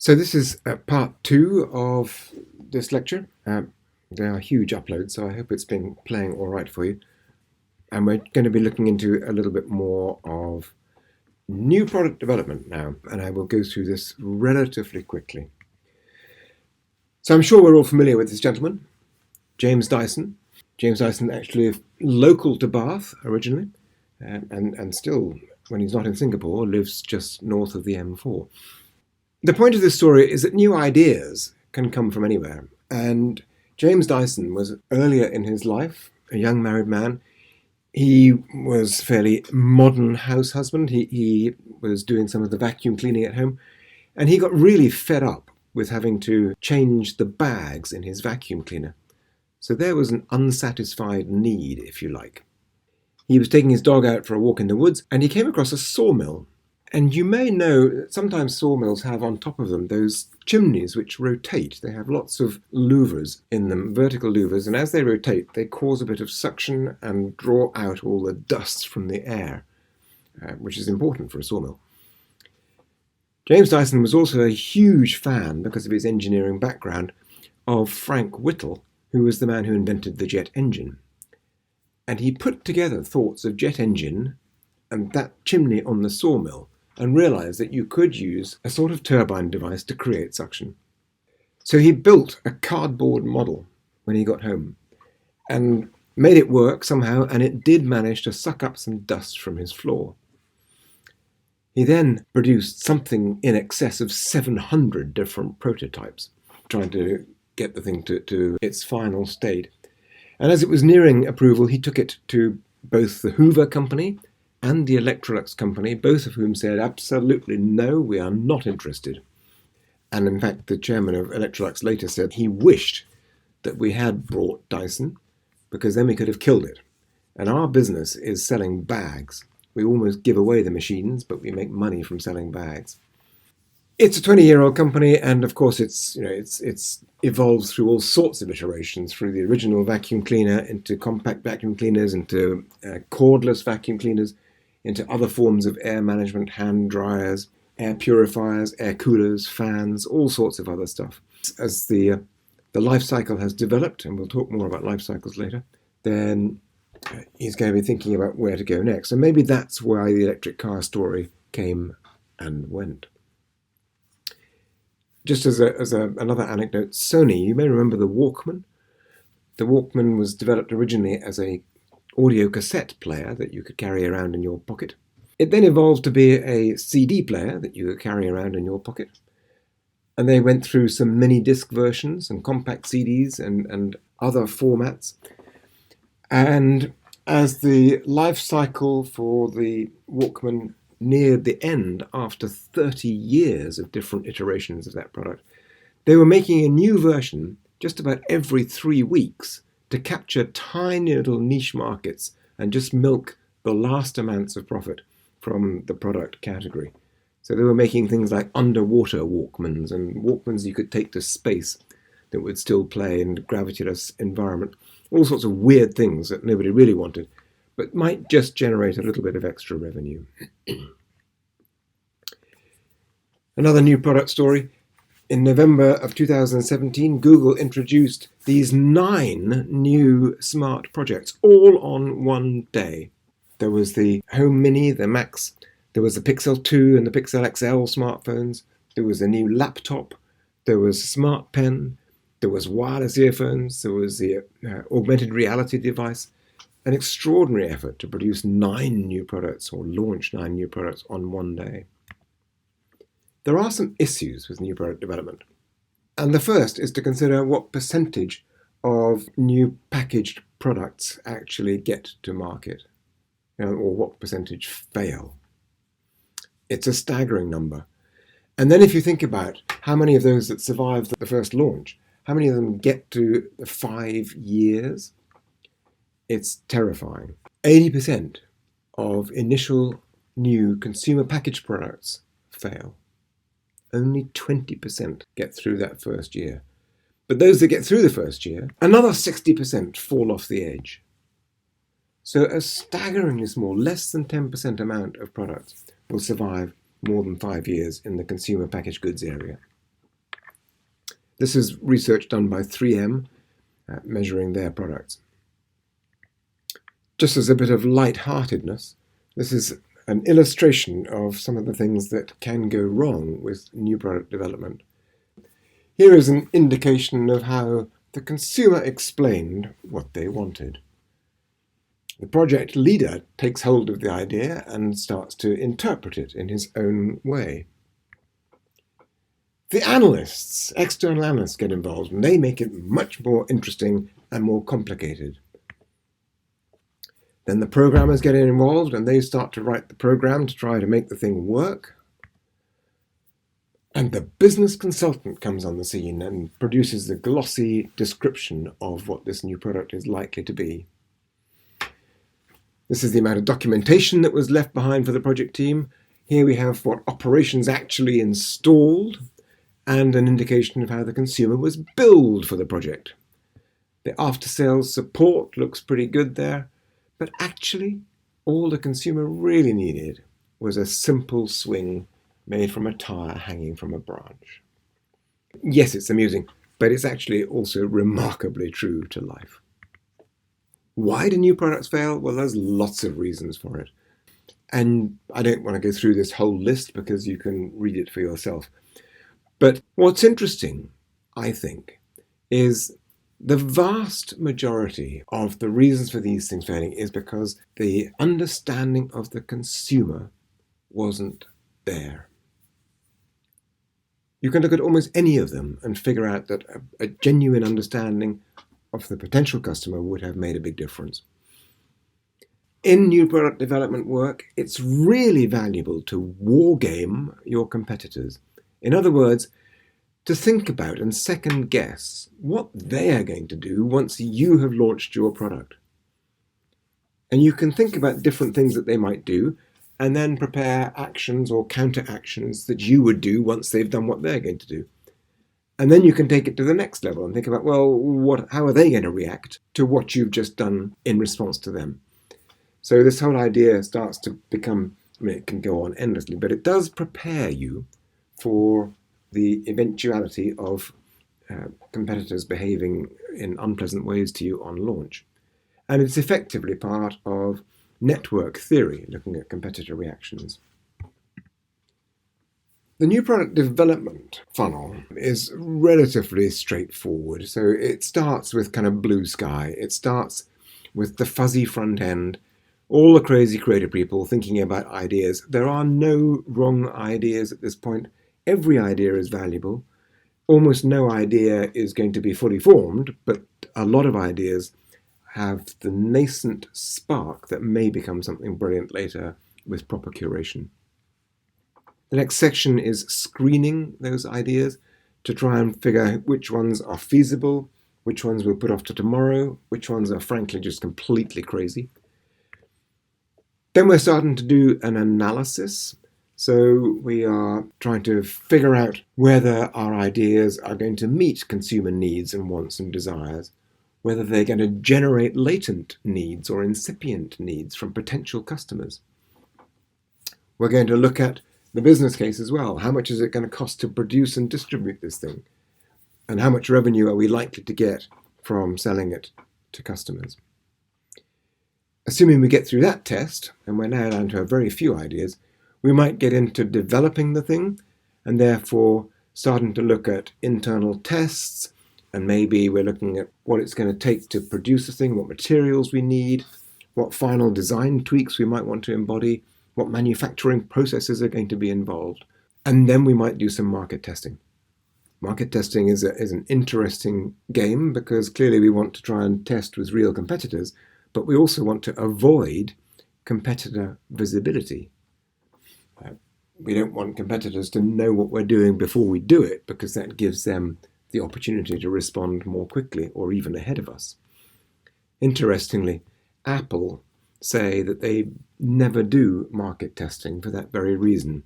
So this is part two of this lecture. They are huge uploads, so I hope it's been playing all right for you. And we're going to be looking into a little bit more of new product development now, and I will go through this relatively quickly. So I'm sure we're all familiar with this gentleman, James Dyson. James Dyson actually local to Bath originally, and still, when he's not in Singapore, lives just north of the M4. The point of this story is that new ideas can come from anywhere, and James Dyson was earlier in his life, a young married man. He was a fairly modern house husband. He was doing some of the vacuum cleaning at home, and he got really fed up with having to change the bags in his vacuum cleaner. So there was an unsatisfied need, if you like. He was taking his dog out for a walk in the woods, and he came across a sawmill. And you may know that sometimes sawmills have on top of them those chimneys which rotate. They have lots of louvers in them, vertical louvers, and as they rotate, they cause a bit of suction and draw out all the dust from the air, which is important for a sawmill. James Dyson was also a huge fan, because of his engineering background, of Frank Whittle, who was the man who invented the jet engine. And he put together thoughts of jet engine and that chimney on the sawmill, and realized that you could use a sort of turbine device to create suction. So he built a cardboard model when he got home and made it work somehow, and it did manage to suck up some dust from his floor. He then produced something in excess of 700 different prototypes, trying to get the thing to its final state. And as it was nearing approval, he took it to both the Hoover Company and the Electrolux Company, both of whom said, absolutely no, we are not interested. And in fact, the chairman of Electrolux later said he wished that we had brought Dyson, because then we could have killed it. And our business is selling bags. We almost give away the machines, but we make money from selling bags. It's a 20-year-old company, and of course it's evolved through all sorts of iterations, through the original vacuum cleaner into compact vacuum cleaners, into cordless vacuum cleaners, into other forms of air management, hand dryers, air purifiers, air coolers, fans, all sorts of other stuff. As the life cycle has developed, and we'll talk more about life cycles later, then he's going to be thinking about where to go next. And maybe that's why the electric car story came and went. Just as another anecdote, Sony, you may remember the Walkman. The Walkman was developed originally as a audio cassette player that you could carry around in your pocket. It then evolved to be a CD player that you could carry around in your pocket. And they went through some mini disc versions and compact CDs and other formats. And as the life cycle for the Walkman neared the end, after 30 years of different iterations of that product, they were making a new version just about every 3 weeks to capture tiny little niche markets and just milk the last amounts of profit from the product category. So they were making things like underwater Walkmans and Walkmans you could take to space that would still play in a gravityless environment, all sorts of weird things that nobody really wanted, but might just generate a little bit of extra revenue. Another new product story. In November of 2017, Google introduced these 9 new smart projects, all on one day. There was the Home Mini, the Max, there was the Pixel 2 and the Pixel XL smartphones, there was a new laptop, there was a smart pen, there was wireless earphones, there was the augmented reality device. An extraordinary effort to produce 9 new products, or launch 9 new products on one day. There are some issues with new product development. And the first is to consider what percentage of new packaged products actually get to market, or what percentage fail. It's a staggering number. And then if you think about how many of those that survive the first launch, how many of them get to 5 years, it's terrifying. 80% of initial new consumer packaged products fail. Only 20% get through that first year. But those that get through the first year, another 60% fall off the edge. So a staggeringly small, less than 10% amount of products will survive more than 5 years in the consumer packaged goods area. This is research done by 3M, measuring their products. Just as a bit of light-heartedness, this is an illustration of some of the things that can go wrong with new product development. Here is an indication of how the consumer explained what they wanted. The project leader takes hold of the idea and starts to interpret it in his own way. The analysts, external analysts, get involved, and they make it much more interesting and more complicated. Then the programmers get involved, and they start to write the program to try to make the thing work. And the business consultant comes on the scene and produces the glossy description of what this new product is likely to be. This is the amount of documentation that was left behind for the project team. Here we have what operations actually installed, and an indication of how the consumer was billed for the project. The after-sales support looks pretty good there, but actually all the consumer really needed was a simple swing made from a tire hanging from a branch. Yes, it's amusing, but it's actually also remarkably true to life. Why do new products fail? Well, there's lots of reasons for it. And I don't want to go through this whole list because you can read it for yourself. But what's interesting, I think, is the vast majority of the reasons for these things failing is because the understanding of the consumer wasn't there. You can look at almost any of them and figure out that a genuine understanding of the potential customer would have made a big difference. In new product development work, it's really valuable to wargame your competitors. In other words, to think about and second guess what they are going to do once you have launched your product. And you can think about different things that they might do and then prepare actions or counter actions that you would do once they've done what they're going to do. And then you can take it to the next level and think about, well, how are they going to react to what you've just done in response to them? So this whole idea starts to become, it can go on endlessly, but it does prepare you for the eventuality of competitors behaving in unpleasant ways to you on launch. And it's effectively part of network theory, looking at competitor reactions. The new product development funnel is relatively straightforward. So it starts with kind of blue sky. It starts with the fuzzy front end, all the crazy creative people thinking about ideas. There are no wrong ideas at this point. Every idea is valuable. Almost no idea is going to be fully formed, but a lot of ideas have the nascent spark that may become something brilliant later with proper curation. The next section is screening those ideas to try and figure out which ones are feasible, which ones we'll put off to tomorrow, which ones are frankly just completely crazy. Then we're starting to do an analysis. So we are trying to figure out whether our ideas are going to meet consumer needs and wants and desires, whether they're going to generate latent needs or incipient needs from potential customers. We're going to look at the business case as well. How much is it going to cost to produce and distribute this thing? And how much revenue are we likely to get from selling it to customers? Assuming we get through that test, and we're now down to a very few ideas, we might get into developing the thing and therefore starting to look at internal tests, and maybe we're looking at what it's going to take to produce the thing, what materials we need, what final design tweaks we might want to embody, what manufacturing processes are going to be involved. And then we might do some market testing. Market testing is an interesting game because clearly we want to try and test with real competitors, but we also want to avoid competitor visibility. We don't want competitors to know what we're doing before we do it because that gives them the opportunity to respond more quickly or even ahead of us. Interestingly, Apple say that they never do market testing for that very reason.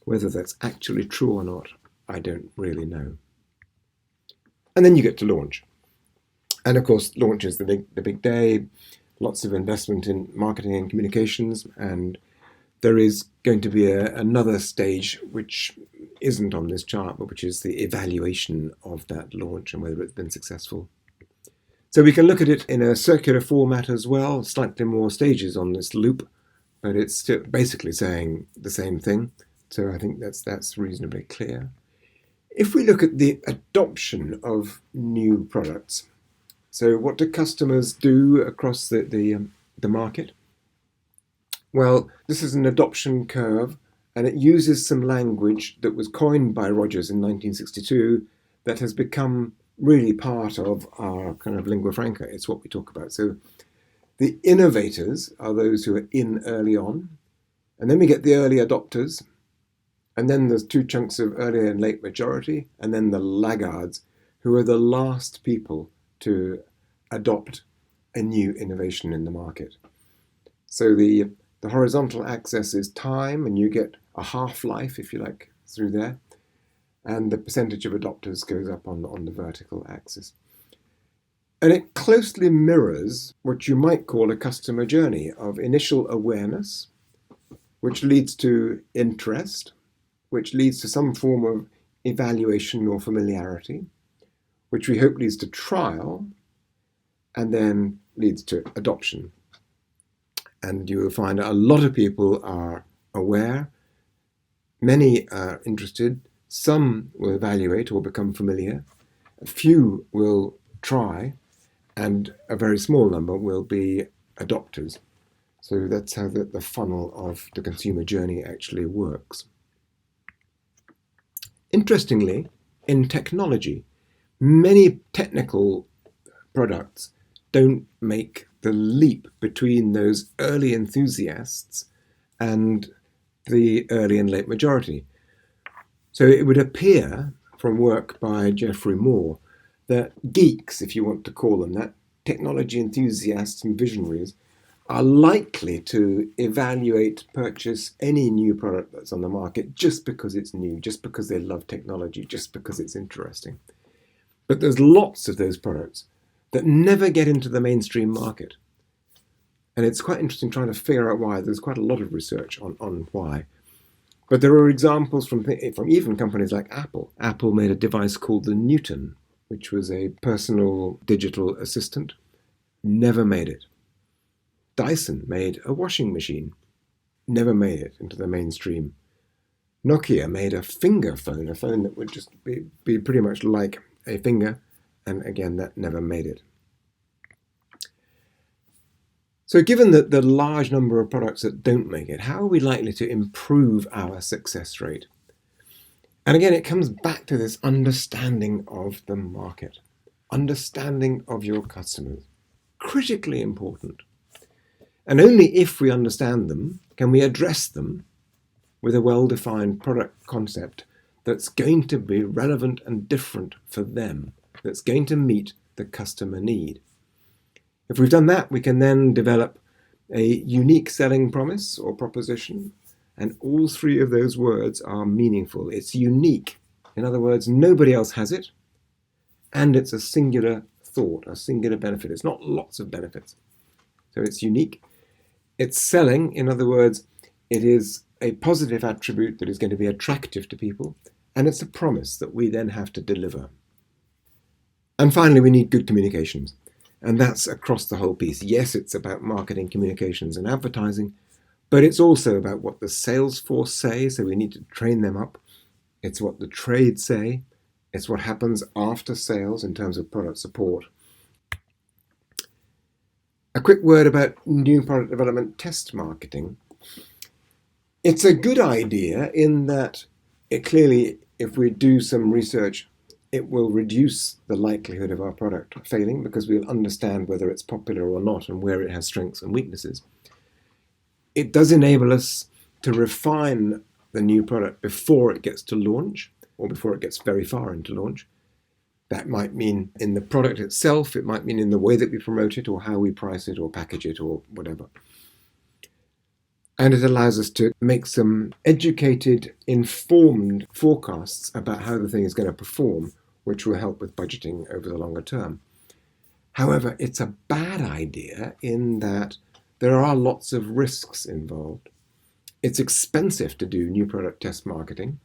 Whether that's actually true or not, I don't really know. And then you get to launch. And of course, launch is the big day, lots of investment in marketing and communications, and there is going to be another stage which isn't on this chart, but which is the evaluation of that launch and whether it's been successful. So we can look at it in a circular format as well, slightly more stages on this loop, but it's still basically saying the same thing. So I think that's reasonably clear. If we look at the adoption of new products, so what do customers do across the market? Well, this is an adoption curve, and it uses some language that was coined by Rogers in 1962 that has become really part of our kind of lingua franca. It's what we talk about. So the innovators are those who are in early on, and then we get the early adopters, and then there's two chunks of early and late majority, and then the laggards, who are the last people to adopt a new innovation in the market. So the horizontal axis is time, and you get a half-life, if you like, through there. And the percentage of adopters goes up on the vertical axis. And it closely mirrors what you might call a customer journey of initial awareness, which leads to interest, which leads to some form of evaluation or familiarity, which we hope leads to trial, and then leads to adoption. And you will find a lot of people are aware, many are interested, some will evaluate or become familiar, a few will try, and a very small number will be adopters. So that's how the funnel of the consumer journey actually works. Interestingly, in technology, many technical products don't make the leap between those early enthusiasts and the early and late majority. So it would appear from work by Geoffrey Moore that geeks, if you want to call them that, technology enthusiasts and visionaries, are likely to evaluate, purchase any new product that's on the market just because it's new, just because they love technology, just because it's interesting. But there's lots of those products that never get into the mainstream market. And it's quite interesting trying to figure out why. There's quite a lot of research on why. But there are examples from even companies like Apple. Apple made a device called the Newton, which was a personal digital assistant. Never made it. Dyson made a washing machine. Never made it into the mainstream. Nokia made a finger phone, a phone that would just be pretty much like a finger. And again, that never made it. So given that the large number of products that don't make it, how are we likely to improve our success rate? And again, it comes back to this understanding of the market, understanding of your customers. Critically important. And only if we understand them can we address them with a well-defined product concept that's going to be relevant and different for them, that's going to meet the customer need. If we've done that, we can then develop a unique selling promise or proposition, and all three of those words are meaningful. It's unique. In other words, nobody else has it, and it's a singular thought, a singular benefit. It's not lots of benefits. So it's unique. It's selling. In other words, it is a positive attribute that is going to be attractive to people, and it's a promise that we then have to deliver. And finally, we need good communications. And that's across the whole piece. Yes, it's about marketing, communications, and advertising, but it's also about what the sales force say, so we need to train them up. It's what the trade say. It's what happens after sales in terms of product support. A quick word about new product development test marketing. It's a good idea in that it clearly, if we do some research, it will reduce the likelihood of our product failing because we'll understand whether it's popular or not and where it has strengths and weaknesses. It does enable us to refine the new product before it gets to launch or before it gets very far into launch. That might mean in the product itself, it might mean in the way that we promote it or how we price it or package it or whatever. And it allows us to make some educated, informed forecasts about how the thing is going to perform, which will help with budgeting over the longer term. However, it's a bad idea in that there are lots of risks involved. It's expensive to do new product test marketing.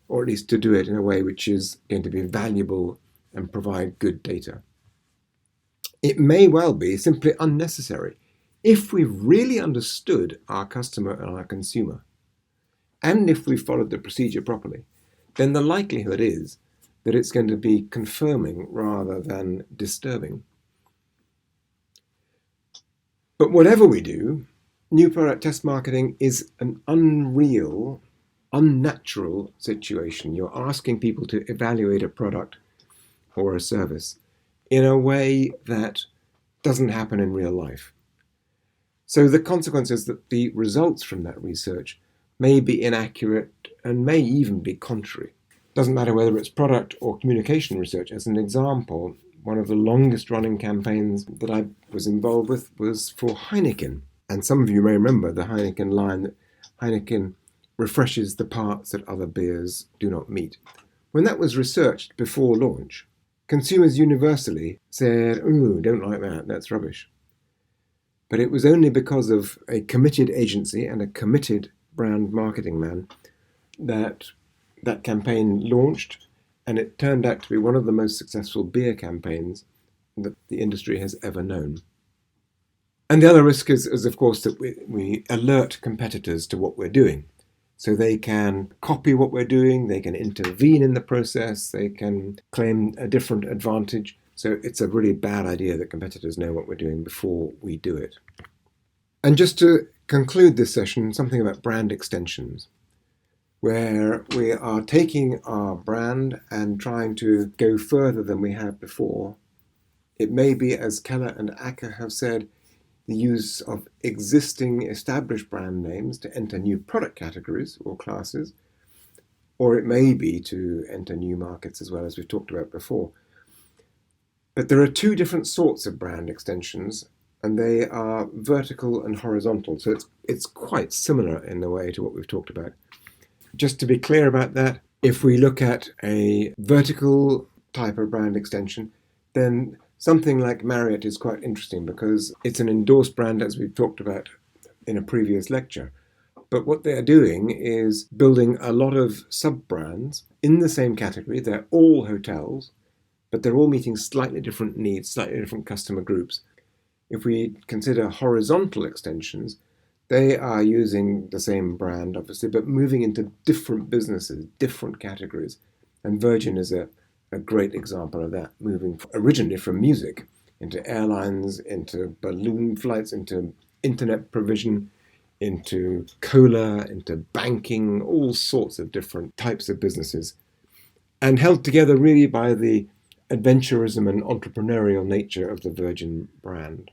or at least to do it in a way which is going to be valuable and provide good data. It may well be simply unnecessary if we've really understood our customer and our consumer, and if we've followed the procedure properly, then the likelihood is that it's going to be confirming rather than disturbing. But whatever we do, new product test marketing is an unreal, unnatural situation. You're asking people to evaluate a product or a service in a way that doesn't happen in real life. So the consequence is that the results from that research may be inaccurate and may even be contrary. Doesn't matter whether it's product or communication research. As an example, one of the longest running campaigns that I was involved with was for Heineken. And some of you may remember the Heineken line that Heineken refreshes the parts that other beers do not meet. When that was researched before launch, consumers universally said, "Ooh, don't like that, that's rubbish." But it was only because of a committed agency and a committed brand marketing man that that campaign launched, and it turned out to be one of the most successful beer campaigns that the industry has ever known. And the other risk is of course, that we alert competitors to what we're doing. So they can copy what we're doing, they can intervene in the process, they can claim a different advantage. So it's a really bad idea that competitors know what we're doing before we do it. And just to conclude this session, something about brand extensions, where we are taking our brand and trying to go further than we have before. It may be, as Keller and Acker have said, the use of existing established brand names to enter new product categories or classes, or it may be to enter new markets as well, as we've talked about before. But there are two different sorts of brand extensions, and they are vertical and horizontal. So it's quite similar in a way to what we've talked about. Just to be clear about that, if we look at a vertical type of brand extension, then something like Marriott is quite interesting because it's an endorsed brand, as we've talked about in a previous lecture. But what they're doing is building a lot of sub-brands in the same category. They're all hotels, but they're all meeting slightly different needs, slightly different customer groups. If we consider horizontal extensions, they are using the same brand, obviously, but moving into different businesses, different categories. And Virgin is a great example of that, moving originally from music into airlines, into balloon flights, into internet provision, into cola, into banking, all sorts of different types of businesses, and held together really by the adventurism and entrepreneurial nature of the Virgin brand.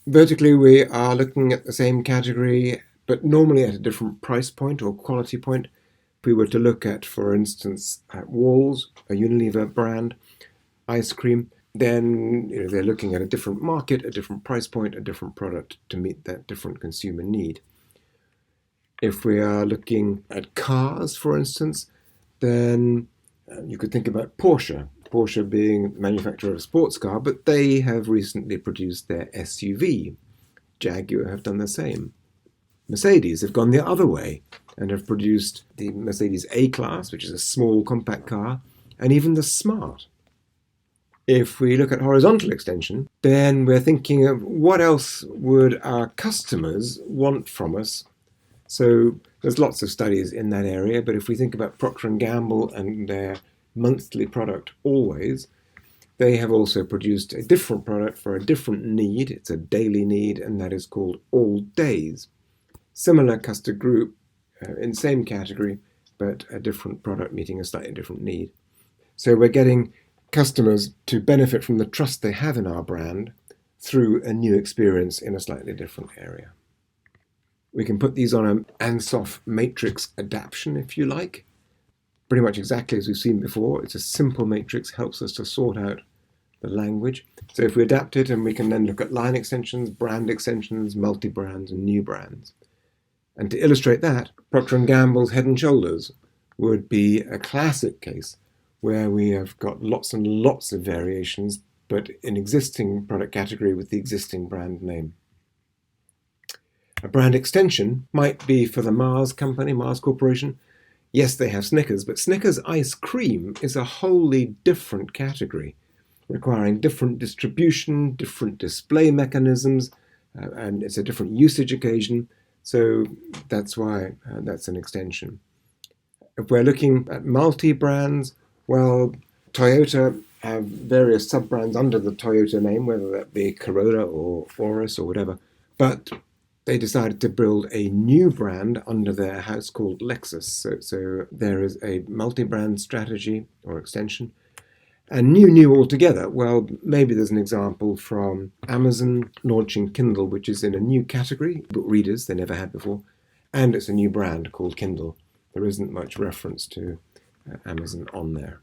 Vertically, we are looking at the same category, but normally at a different price point or quality point. If we were to look at, for instance, at Walls, a Unilever brand, ice cream, then they're looking at a different market, a different price point, a different product to meet that different consumer need. If we are looking at cars, for instance, then you could think about Porsche. Porsche being the manufacturer of a sports car, but they have recently produced their SUV. Jaguar have done the same. Mercedes have gone the other way and have produced the Mercedes A-Class, which is a small compact car, and even the Smart. If we look at horizontal extension, then we're thinking of what else would our customers want from us. So there's lots of studies in that area, but if we think about Procter & Gamble and their monthly product Always, they have also produced a different product for a different need. It's a daily need, and that is called All Days. Similar customer group in the same category, but a different product meeting a slightly different need. So we're getting customers to benefit from the trust they have in our brand through a new experience in a slightly different area. We can put these on an Ansoff matrix adaptation, if you like. Pretty much exactly as we've seen before. It's a simple matrix, helps us to sort out the language. So if we adapt it, and we can then look at line extensions, brand extensions, multi-brands, and new brands. And to illustrate that, Procter & Gamble's Head & Shoulders would be a classic case where we have got lots and lots of variations, but in existing product category with the existing brand name. A brand extension might be for the Mars company, Mars Corporation. Yes, they have Snickers, but Snickers ice cream is a wholly different category, requiring different distribution, different display mechanisms, and it's a different usage occasion. So that's why that's an extension. If we're looking at multi-brands, well, Toyota have various sub-brands under the Toyota name, whether that be Corolla or Auris or whatever. But they decided to build a new brand under their house called Lexus. So there is a multi-brand strategy or extension. And new altogether, well, maybe there's an example from Amazon launching Kindle, which is in a new category, book readers they never had before, and it's a new brand called Kindle. There isn't much reference to Amazon on there.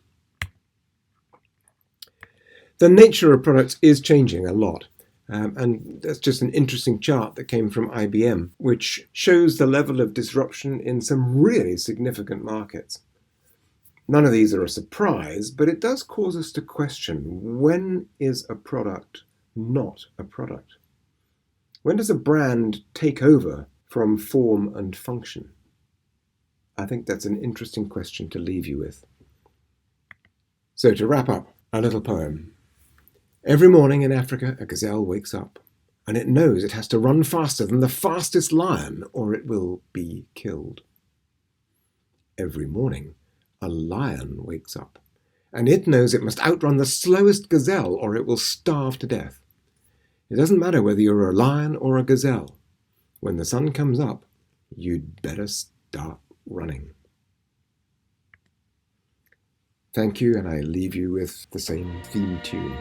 The nature of products is changing a lot. And that's just an interesting chart that came from IBM, which shows the level of disruption in some really significant markets. None of these are a surprise, but it does cause us to question, when is a product not a product? When does a brand take over from form and function? I think that's an interesting question to leave you with. So to wrap up, a little poem. Every morning in Africa, a gazelle wakes up, and it knows it has to run faster than the fastest lion, or it will be killed. Every morning, a lion wakes up, and it knows it must outrun the slowest gazelle, or it will starve to death. It doesn't matter whether you're a lion or a gazelle. When the sun comes up, you'd better start running. Thank you, and I leave you with the same theme tune.